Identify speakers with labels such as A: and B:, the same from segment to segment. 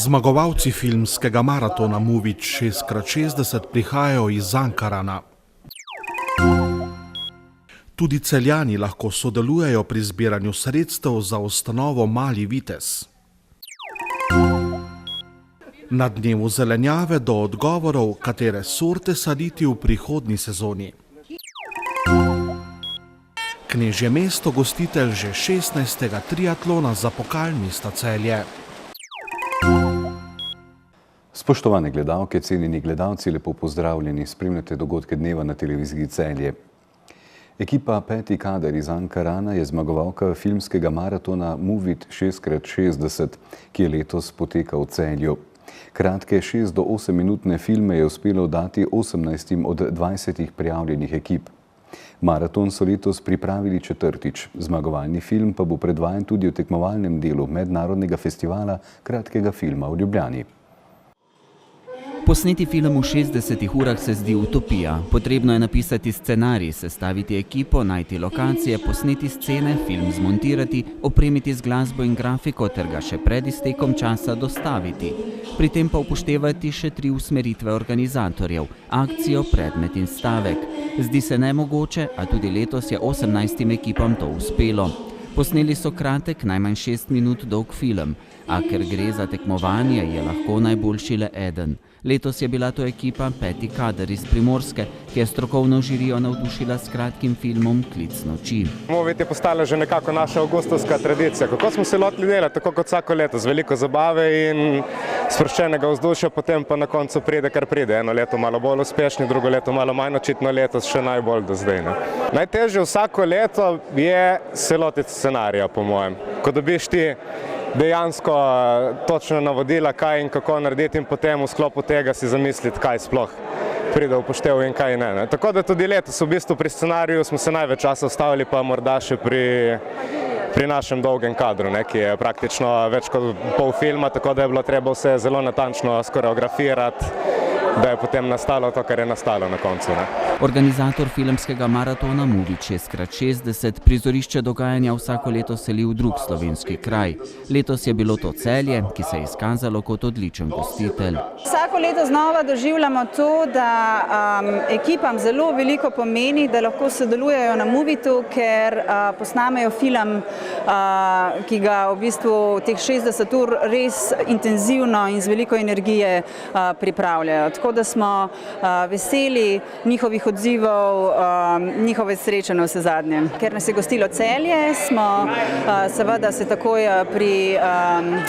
A: Zmagovalci filmskega maratona Movit 6x60 prihajajo iz Ankarana. Tudi Celjani lahko sodelujejo pri zbiranju sredstev za ustanovo Mali vitez. Na dnevu zelenjave do odgovorov, katere sorte saditi v prihodnji sezoni. Knežje mesto gostitelj že 16. triatlona za pokal mesta Celje.
B: Spoštovane gledalke, cenjeni gledalci, lepo pozdravljeni, spremljate dogodke dneva na televiziji Celje. Ekipa Peti kader iz Ankarana je zmagovalka filmskega maratona Movit 6x60, ki je letos potekal v Celju. Kratke 6 do 8 minutne filme je uspelo dati 18 od 20 prijavljenih ekip. Maraton so letos pripravili četrtič, zmagovalni film pa bo predvajan tudi v tekmovalnem delu Mednarodnega festivala kratkega filma v Ljubljani.
C: Posneti film v 60 urah se zdi utopija. Potrebno je napisati scenarij, sestaviti ekipo, najti lokacije, posneti scene, film zmontirati, opremiti z glasbo in grafiko ter ga še pred iztekom časa dostaviti. Pri tem pa upoštevati še 3 usmeritve organizatorjev: akcijo, predmet in stavek. Zdi se nemogoče, a tudi letos je 18 ekipam to uspelo. Posneli so kratek, najmanj 6 minut dolg film, a ker gre za tekmovanje, je lahko najboljši le eden. Letos je bila to ekipa Peti kader iz Primorske, ki je strokovno žirijo navdušila s kratkim filmom Klic noči.
D: Movit je postala že nekako naša avgustovska tradicija. Kako smo se lotili delati, tako kot vsako leto, z veliko zabave in sproščenega vzdušja, potem pa na koncu pride, kar pride. Eno leto malo bolj uspešni, drugo leto malo manj, očitno letos še najbolj do zdaj. Najtežje vsako leto je se lotiti scenarija, po mojem. Ko dobiš ti dejansko točno navodila, kaj in kako narediti, in potem v sklopu tega si zamisliti, kaj sploh pride v upoštev in kaj ne. Tako da tudi letos v bistvu pri scenariju smo se največ časa ustavili, pa morda še pri našem dolgem kadru, ki je praktično več kot pol filma, tako da je bilo treba vse zelo natančno skoreografirati, da je potem nastalo to, kar je nastalo na koncu.
C: Organizator filmskega maratona Movit 6x60 prizorišče dogajanja vsako leto seli v drug slovenski kraj. Letos je bilo to Celje, ki se je izkazalo kot odličen gostitelj.
E: Vsako leto znova doživljamo to, da ekipam zelo veliko pomeni, da lahko sodelujejo na Movitu, ker posnamejo film, ki ga v bistvu teh 60 ur res intenzivno in z veliko energije pripravljajo. Tako da smo veseli njihovih odzivov, njihove sreče na vse zadnje. Ker nas je gostilo Celje, smo seveda se takoj pri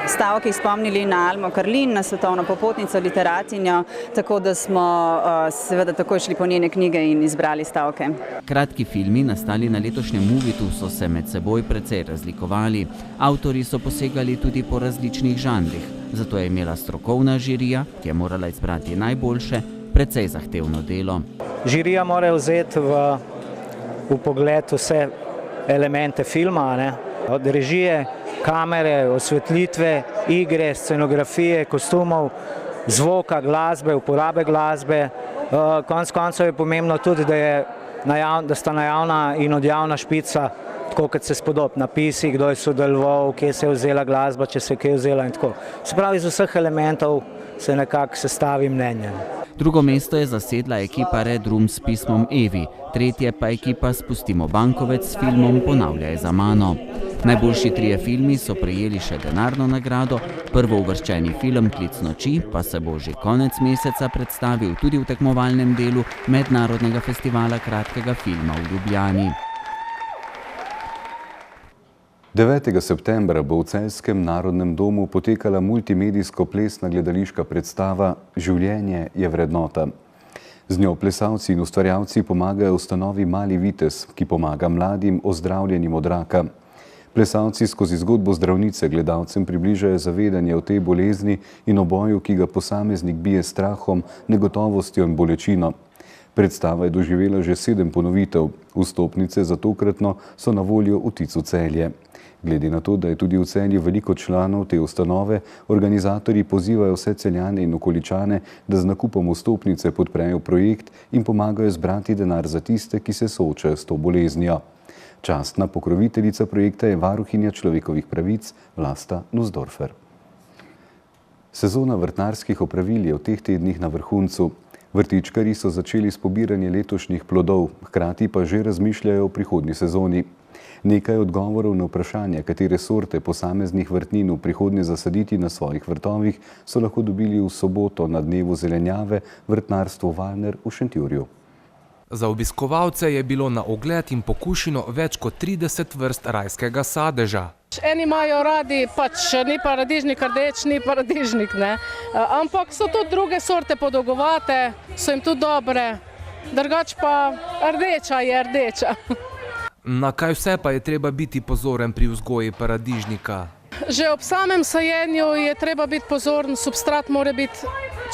E: stavkih spomnili na Almo Karlin, na svetovno popotnico, literatinjo, tako da smo seveda takoj šli po njene knjige in izbrali stavke.
C: Kratki filmi, nastali na letošnjem Movitu, so se med seboj precej razlikovali. Avtorji so posegali tudi po različnih žanrih, zato je imela strokovna žirija, ki je morala izbrati najboljše, precej zahtevno delo.
F: Žirija mora vzeti v pogled vse elemente filma, od režije, kamere, osvetlitve, igre, scenografije, kostumov, zvoka, glasbe, uporabe glasbe. Konec koncev je pomembno tudi, da sta najavna in odjavna špica, tako kot se spodob, napisi, kdo je sodeloval, kje se je vzela glasba, če se je kje vzela in tako. Se pravi, iz vseh elementov se nekako sestavi mnenje.
C: Drugo mesto je zasedla ekipa Red Room s pismom Evi, tretje pa ekipa Spustimo bankovec s filmom Ponavljaj za mano. Najboljši 3 filmi so prejeli še denarno nagrado, prvouvrščeni film Klic noči pa se bo že konec meseca predstavil tudi v tekmovalnem delu Mednarodnega festivala kratkega filma v Ljubljani.
B: 9. septembra bo v Celjskem narodnem domu potekala multimedijsko-plesna gledališka predstava Življenje je vrednota. Z njo plesalci in ustvarjalci pomagajo ustanovi Mali vitez, ki pomaga mladim ozdravljenim od raka. Plesalci skozi zgodbo zdravnice gledalcem približajo zavedanje o tej bolezni in o boju, ki ga posameznik bije s strahom, negotovostjo in bolečino. Predstava je doživela že 7 ponovitev. Vstopnice za tokratno so na voljo v Ticu Celje. Glede na to, da je tudi v Celju veliko članov te ustanove, organizatorji pozivajo vse Celjane in okoličane, da z nakupom vstopnice podprejo projekt in pomagajo zbrati denar za tiste, ki se soočajo s to boleznijo. Častna pokroviteljica projekta je varuhinja človekovih pravic Vlasta Nussdorfer. Sezona vrtnarskih opravil je v teh tednih na vrhuncu. Vrtičkarji so začeli s pobiranjem letošnjih plodov, hkrati pa že razmišljajo o prihodnji sezoni. Nekaj odgovorov na vprašanje, katere sorte posameznih vrtnin v prihodnje zasaditi na svojih vrtovih, so lahko dobili v soboto na dnevu zelenjave vrtnarstvo Valner v Šentjurju.
G: Za obiskovalce je bilo na ogled in pokušino več kot 30 vrst rajskega sadeža.
H: Eni imajo radi, ni paradižnik rdeč, ni paradižnik, ne. Ampak so tudi druge sorte podolgovate, so jim tudi dobre, drugače pa rdeča je rdeča.
G: Na kaj vse pa je treba biti pozoren pri vzgoji paradižnika?
H: Že ob samem sajenju je treba biti pozoren, substrat mora biti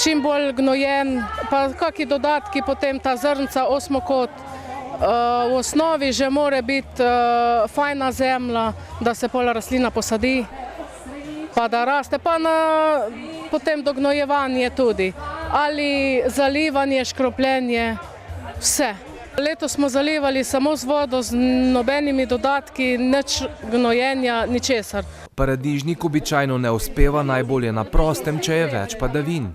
H: čim bolj gnojen, pa kakšni dodatki, potem ta zrnca, osmokot. V osnovi že mora biti fajna zemlja, da se pol rastlina posadi, pa da raste, pa potem dognojevanje tudi. Ali zalivanje, škropljenje, vse. Letos smo zalivali samo z vodo, z nobenimi dodatki, nič gnojenja, ničesar.
G: Paradižnik običajno ne uspeva najbolje na prostem, če je več padavin.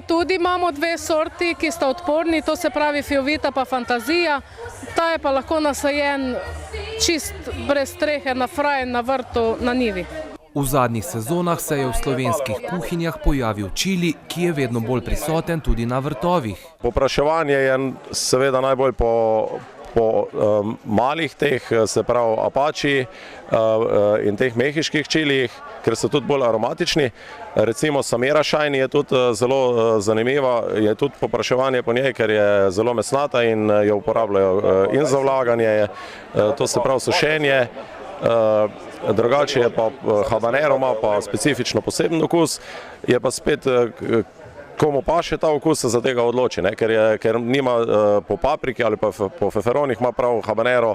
H: Tudi imamo dve sorti, ki sta odporni, to se pravi Fiovita pa Fantazija. Ta je pa lahko nasajen čist brez strehe, na fraj, na vrtu, na njivi.
G: V zadnjih sezonah se je v slovenskih kuhinjah pojavil čili, ki je vedno bolj prisoten tudi na vrtovih.
D: Povpraševanje je seveda najbolj po malih teh, se pravi apači in teh mehiških čilijih, ker so tudi bolj aromatični. Recimo Samira Shiny je tudi zelo zanimiva, je tudi povpraševanje po njej, ker je zelo mesnata in jo uporabljajo in za vlaganje, to se pravi sušenje. Drugače je pa habanero, ima pa specifično poseben okus, je pa spet, komu paše ta okus, se za tega odloči, ker nima po papriki ali pa po feferonih, ima prav habanero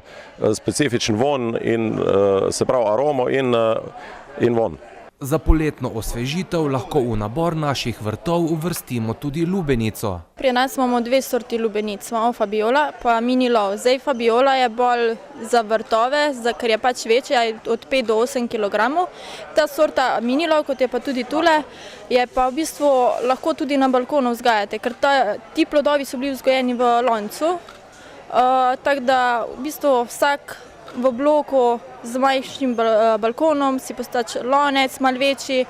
D: specifičen von in se pravi aromo in von.
G: Za poletno osvežitev lahko v nabor naših vrtov uvrstimo tudi lubenico.
I: Pri nas imamo dve sorti lubenic, imamo Fabiola pa Mini Love. Zdaj Fabiola je bolj za vrtove, ker je pač večja, od 5 do 8 kg. Ta sorta Mini Love, kot je pa tudi tule, je pa v bistvu lahko tudi na balkonu vzgajate, ker ti plodovi so bili vzgojeni v loncu, tako da v bistvu vsak v bloku z majhnim balkonom si postači lonec, malo večji,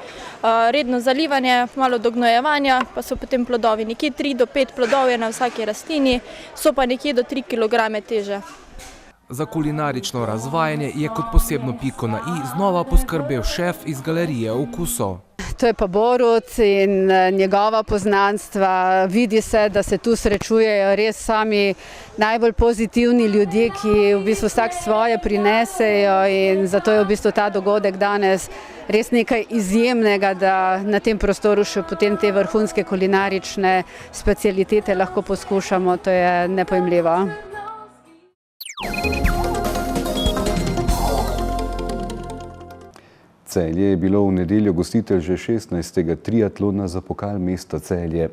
I: redno zalivanje, malo dognojevanja, pa so potem plodovi. Nekje 3 do 5 plodov je na vsaki rastlini, so pa nekje do 3 kg teže.
G: Za kulinarično razvajanje je kot posebno piko na i znova poskrbel šef iz Galerije okusov.
J: To je pa Borut in njegova poznanstva. Vidi se, da se tu srečujejo res sami najbolj pozitivni ljudje, ki v bistvu vsak svoje prinesejo, in zato je v bistvu ta dogodek danes res nekaj izjemnega, da na tem prostoru še potem te vrhunske kulinarične specialitete lahko poskušamo. To je nepojmljivo.
B: Celje je bilo v nedeljo gostitelj že 16. triatlona za pokal mesta Celje.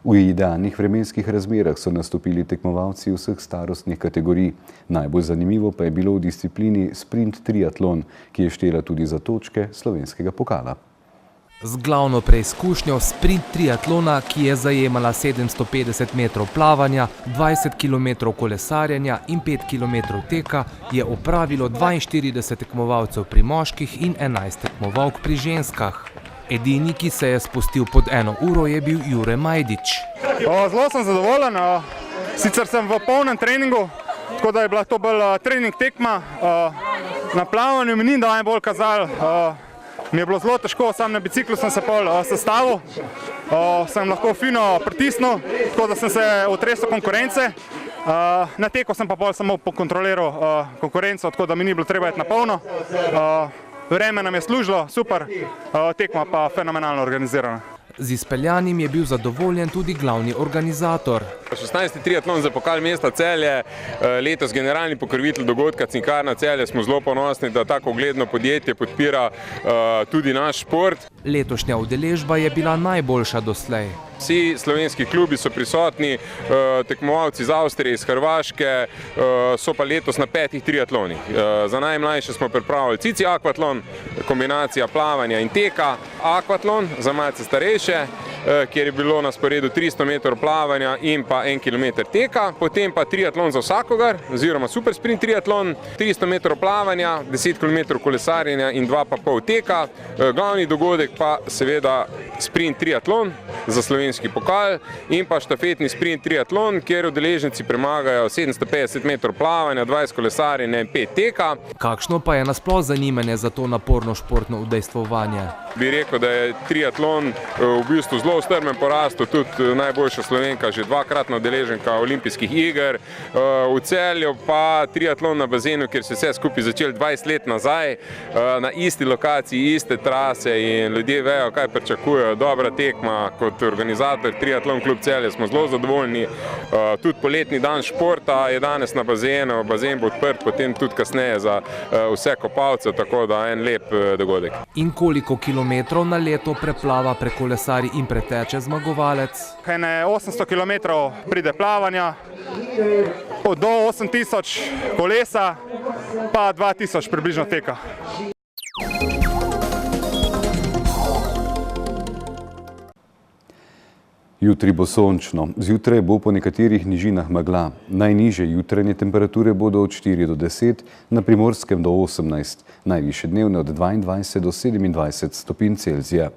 B: V idealnih vremenskih razmerah so nastopili tekmovalci vseh starostnih kategorij. Najbolj zanimivo pa je bilo v disciplini sprint triatlon, ki je štela tudi za točke slovenskega pokala.
G: Z glavno preizkušnjo sprint triatlona, ki je zajemala 750 metrov plavanja, 20 km kolesarjenja in 5 km teka, je opravilo 42 tekmovalcev pri moških in 11 tekmovalk pri ženskah. Edini, ki se je spustil pod 1 uro, je bil Jure Majdič.
K: Zelo sem zadovoljen, sicer sem v polnem treningu, tako da je bila to bolj trening tekma. Na plavanju mi ni najbolj kazalo. Mi je bilo zelo težko, sam na biciklu sem se pol sestavil, sem lahko fino pritisnil, tako da sem se otresel konkurence. Na teku sem pa pol samo pokontroliral konkurenco, tako da mi ni bilo treba iti na polno. Vreme nam je služilo, super, tekma pa fenomenalno organizirana.
G: Z izpeljanim je bil zadovoljen tudi glavni organizator.
L: 16. triatlon za pokal mesta Celje, letos generalni pokrovitelj dogodka Cinkarna Celje, smo zelo ponosni, da tako ugledno podjetje podpira tudi naš šport.
G: Letošnja udeležba je bila najboljša doslej.
L: Vsi slovenski klubi so prisotni, tekmovalci iz Avstrije, iz Hrvaške, so pa letos na 5 triatlonih. Za najmlajše smo pripravili cici akvatlon, kombinacija plavanja in teka, akvatlon za malce starejše, kjer je bilo na sporedu 300 metrov plavanja in pa 1 kilometer teka, potem pa triatlon za vsakogar, oziroma super sprint triatlon, 300 metrov plavanja, 10 kilometrov kolesarjenja in 2,5 teka. Glavni dogodek pa seveda sprint triatlon za slovenski pokal in pa štafetni sprint triatlon, kjer udeleženci premagajo 750 metrov plavanja, 20 kolesarjenja in 5 teka.
G: Kakšno pa je nasploh zanimanje za to naporno športno udejstvovanje?
L: Bi rekel, da je triatlon v bistvu zelo strmen porastu, tudi najboljša Slovenka, že 2-kratna udeleženka olimpijskih iger. V Celju pa triatlon na bazenu, kjer se vse skupaj začeli 20 let nazaj, na isti lokaciji, iste trase in ljudje vejo, kaj pričakujejo. Dobra tekma, kot organizator Triatlon klub Celje smo zelo zadovoljni. Tudi poletni dan športa je danes na bazenu, bazen bo odprt potem tudi kasneje za vse kopalce, tako da en lep dogodek.
G: In koliko kilometrov na leto preplava, prekolesari in preteče zmagovalec?
K: 800 kilometrov pride plavanja, do 8000 kolesa, pa 2000 približno teka.
B: Jutri bo sončno, zjutraj bo po nekaterih nižinah megla. Najnižje jutranje temperature bodo od 4 do 10, na Primorskem do 18, najvišje dnevne od 22 do 27 stopinj Celzija.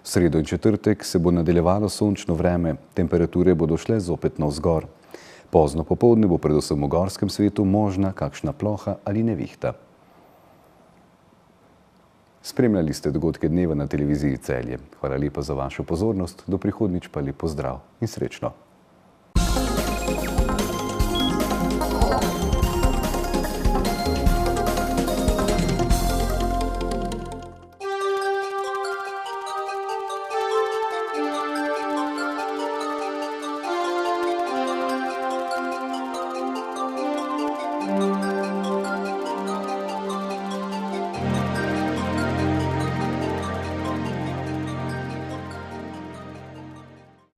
B: V sredo in četrtek se bo nadaljevalo sončno vreme, temperature bodo šle zopet navzgor. Pozno popoldne bo predvsem v gorskem svetu možna kakšna ploha ali nevihta. Spremljali ste dogodke dneva na televiziji Celje. Hvala lepa za vašo pozornost, do prihodnjič pa lep pozdrav in srečno.